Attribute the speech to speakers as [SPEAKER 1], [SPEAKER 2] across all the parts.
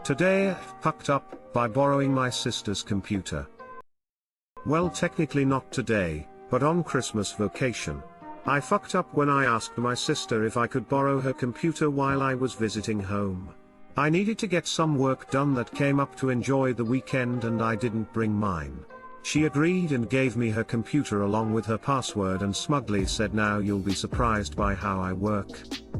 [SPEAKER 1] Today I fucked up by borrowing my sister's computer. Well, technically not today, but on Christmas vacation. I fucked up when I asked my sister if I could borrow her computer while I was visiting home. I needed to get some work done that came up to enjoy the weekend and I didn't bring mine. She agreed and gave me her computer along with her password and smugly said, "Now you'll be surprised by how I work."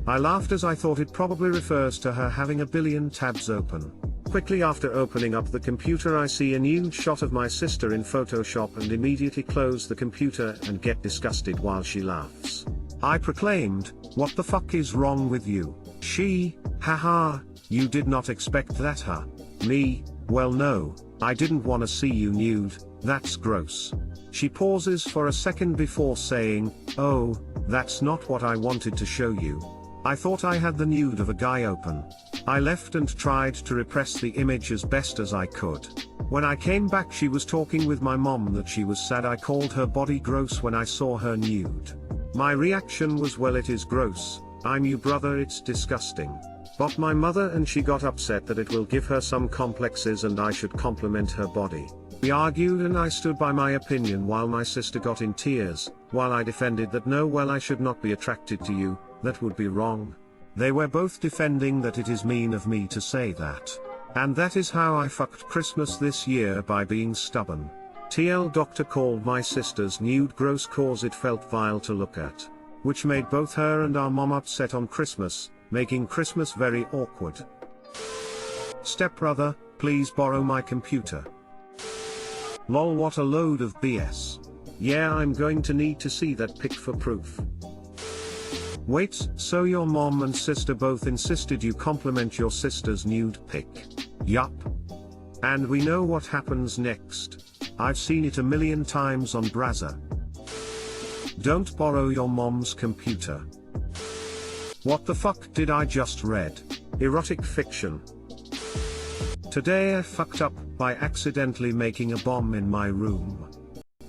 [SPEAKER 1] I laughed as I thought it probably refers to her having a billion tabs open. Quickly after opening up the computer, I see a nude shot of my sister in Photoshop and immediately close the computer and get disgusted while she laughs. I proclaimed, "What the fuck is wrong with you?" She, "Haha, you did not expect that, huh?" Me, "Well no, I didn't want to see you nude, that's gross." She pauses for a second before saying, "Oh, that's not what I wanted to show you. I thought I had the nude of a guy open." I left and tried to repress the image as best as I could. When I came back, she was talking with my mom that she was sad I called her body gross when I saw her nude. My reaction was, "Well, it is gross, I'm your brother, it's disgusting." But my mother and she got upset that it will give her some complexes and I should compliment her body. We argued and I stood by my opinion while my sister got in tears, while I defended that no, well, I should not be attracted to you, that would be wrong. They were both defending that it is mean of me to say that. And that is how I fucked Christmas this year, by being stubborn. TL doctor called my sister's nude gross cause it felt vile to look at. Which made both her and our mom upset on Christmas, making Christmas very awkward. Stepbrother, please borrow my computer. Lol, what a load of BS. Yeah, I'm going to need to see that pic for proof. Wait, so your mom and sister both insisted you compliment your sister's nude pic? Yup. And we know what happens next. I've seen it a million times on Brazza. Don't borrow your mom's computer. What the fuck did I just read? Erotic fiction. Today I fucked up by accidentally making a bomb in my room.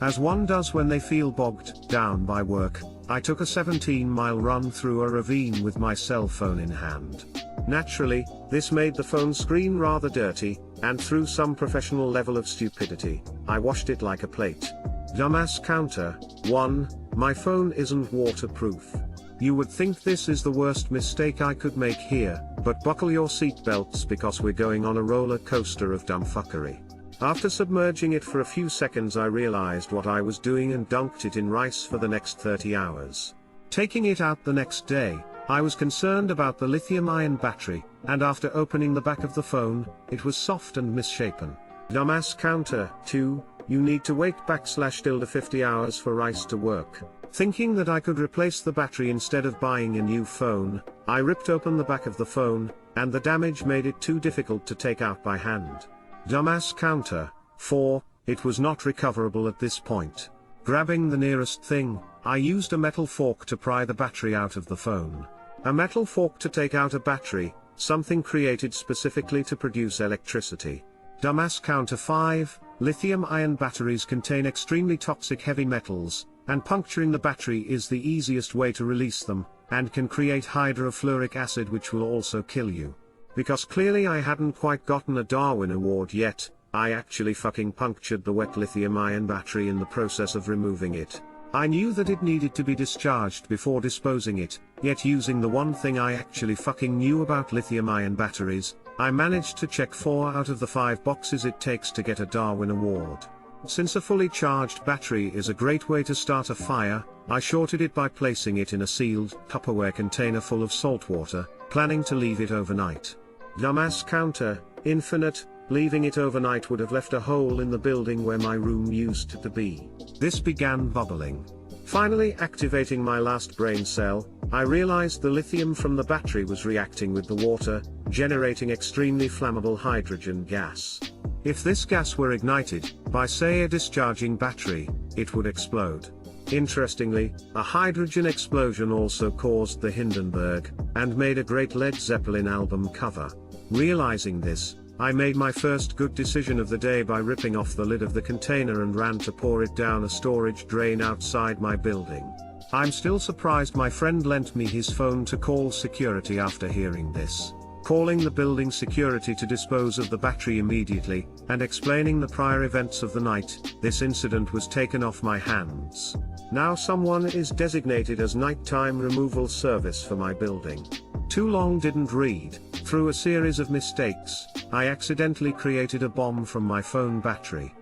[SPEAKER 1] As one does when they feel bogged down by work, I took a 17-mile run through a ravine with my cell phone in hand. Naturally, this made the phone screen rather dirty, and through some professional level of stupidity, I washed it like a plate. Dumbass counter. 1. My phone isn't waterproof. You would think this is the worst mistake I could make here, but buckle your seatbelts because we're going on a roller coaster of dumbfuckery. After submerging it for a few seconds, I realized what I was doing and dunked it in rice for the next 30 hours. Taking it out the next day, I was concerned about the lithium-ion battery, and after opening the back of the phone, it was soft and misshapen. Dumbass counter. 2. You need to wait / 50 hours for rice to work. Thinking that I could replace the battery instead of buying a new phone, I ripped open the back of the phone, and the damage made it too difficult to take out by hand. Dumbass counter. 4. It was not recoverable at this point. Grabbing the nearest thing, I used a metal fork to pry the battery out of the phone. A metal fork to take out a battery, something created specifically to produce electricity. Dumbass counter. 5. Lithium-ion batteries contain extremely toxic heavy metals, and puncturing the battery is the easiest way to release them, and can create hydrofluoric acid, which will also kill you. Because clearly I hadn't quite gotten a Darwin Award yet, I actually fucking punctured the wet lithium-ion battery in the process of removing it. I knew that it needed to be discharged before disposing it, yet using the one thing I actually fucking knew about lithium-ion batteries, I managed to check 4 out of the 5 boxes it takes to get a Darwin Award. Since a fully charged battery is a great way to start a fire, I shorted it by placing it in a sealed Tupperware container full of salt water, planning to leave it overnight. Dumbass counter. Infinite. Leaving it overnight would have left a hole in the building where my room used to be. This began bubbling. Finally activating my last brain cell, I realized the lithium from the battery was reacting with the water, generating extremely flammable hydrogen gas. If this gas were ignited, by say a discharging battery, it would explode. Interestingly, a hydrogen explosion also caused the Hindenburg, and made a great Led Zeppelin album cover. Realizing this, I made my first good decision of the day by ripping off the lid of the container and ran to pour it down a storage drain outside my building. I'm still surprised my friend lent me his phone to call security after hearing this. calling the building security to dispose of the battery immediately, and explaining the prior events of the night. This incident was taken off my hands. Now someone is designated as nighttime removal service for my building. Too long didn't read. Through a series of mistakes, I accidentally created a bomb from my phone battery.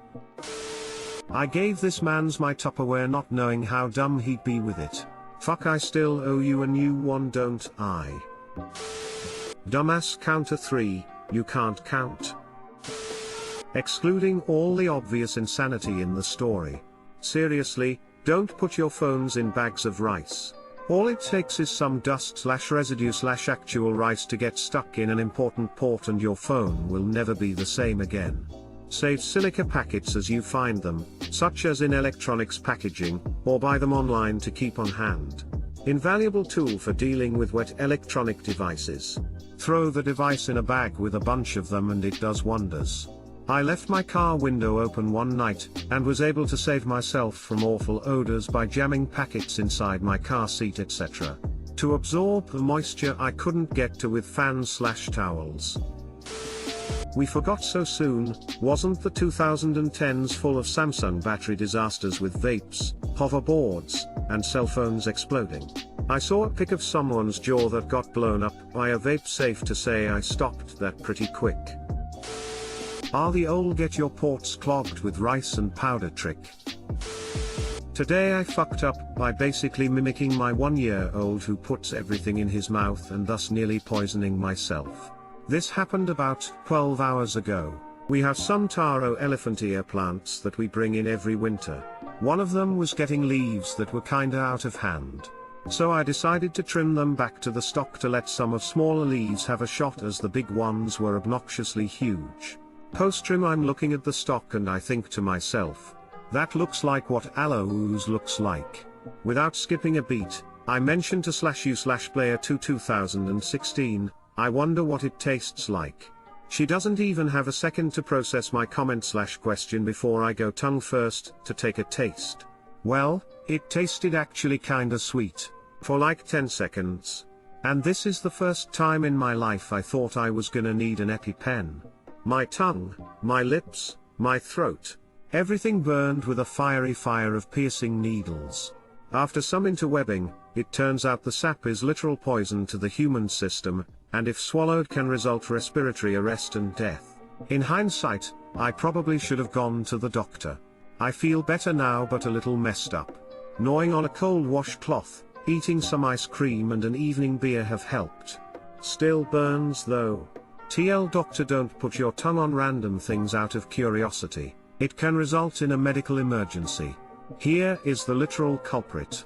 [SPEAKER 1] I gave this man's my Tupperware not knowing how dumb he'd be with it. Fuck, I still owe you a new one, don't I? Dumbass counter 3, you can't count. Excluding all the obvious insanity in the story. Seriously, don't put your phones in bags of rice. All it takes is some dust/residue/actual rice to get stuck in an important port and your phone will never be the same again. Save silica packets as you find them, such as in electronics packaging, or buy them online to keep on hand. Invaluable tool for dealing with wet electronic devices. Throw the device in a bag with a bunch of them and it does wonders. I left my car window open one night, and was able to save myself from awful odors by jamming packets inside my car seat, etc. to absorb the moisture I couldn't get to with fans/towels. We forgot so soon. Wasn't the 2010s full of Samsung battery disasters with vapes, hoverboards, and cell phones exploding? I saw a pic of someone's jaw that got blown up by a vape. Safe to say I stopped that pretty quick. Are the old get your ports clogged with rice and powder trick? Today I fucked up by basically mimicking my 1-year-old who puts everything in his mouth and thus nearly poisoning myself. This happened about 12 hours ago. We have some taro elephant ear plants that we bring in every winter. One of them was getting leaves that were kinda out of hand. So I decided to trim them back to the stock to let some of smaller leaves have a shot, as the big ones were obnoxiously huge. Post-trim I'm looking at the stock and I think to myself, that looks like what aloe ooze looks like. Without skipping a beat, I mentioned to /u/player2 2016, I wonder what it tastes like. She doesn't even have a second to process my comment/question before I go tongue first to take a taste. Well, it tasted actually kinda sweet. For like 10 seconds. And this is the first time in my life I thought I was gonna need an EpiPen. My tongue, my lips, my throat. Everything burned with a fiery fire of piercing needles. After some interwebbing, it turns out the sap is literal poison to the human system, and if swallowed can result respiratory arrest and death. In hindsight, I probably should have gone to the doctor. I feel better now but a little messed up. Gnawing on a cold washcloth, eating some ice cream and an evening beer have helped. Still burns though. TL doctor, don't put your tongue on random things out of curiosity. It can result in a medical emergency. Here is the literal culprit.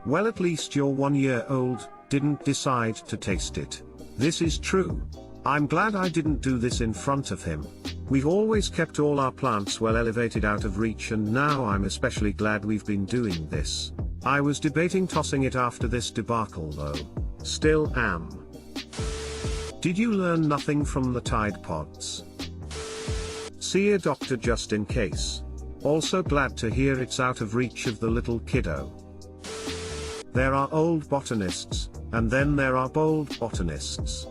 [SPEAKER 1] Well, at least your 1-year-old didn't decide to taste it. This is true. I'm glad I didn't do this in front of him. We've always kept all our plants well elevated out of reach, and now I'm especially glad we've been doing this. I was debating tossing it after this debacle though. Still am. Did you learn nothing from the Tide Pods? See a doctor just in case. Also glad to hear it's out of reach of the little kiddo. There are old botanists, and then there are bold botanists.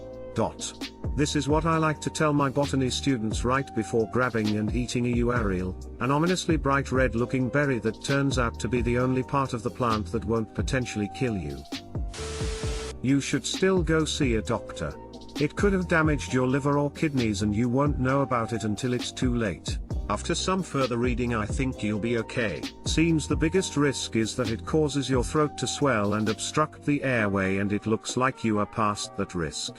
[SPEAKER 1] This is what I like to tell my botany students right before grabbing and eating a euareal, an ominously bright red looking berry that turns out to be the only part of the plant that won't potentially kill you. You should still go see a doctor. It could have damaged your liver or kidneys and you won't know about it until it's too late. After some further reading I think you'll be okay. Seems the biggest risk is that it causes your throat to swell and obstruct the airway, and it looks like you are past that risk.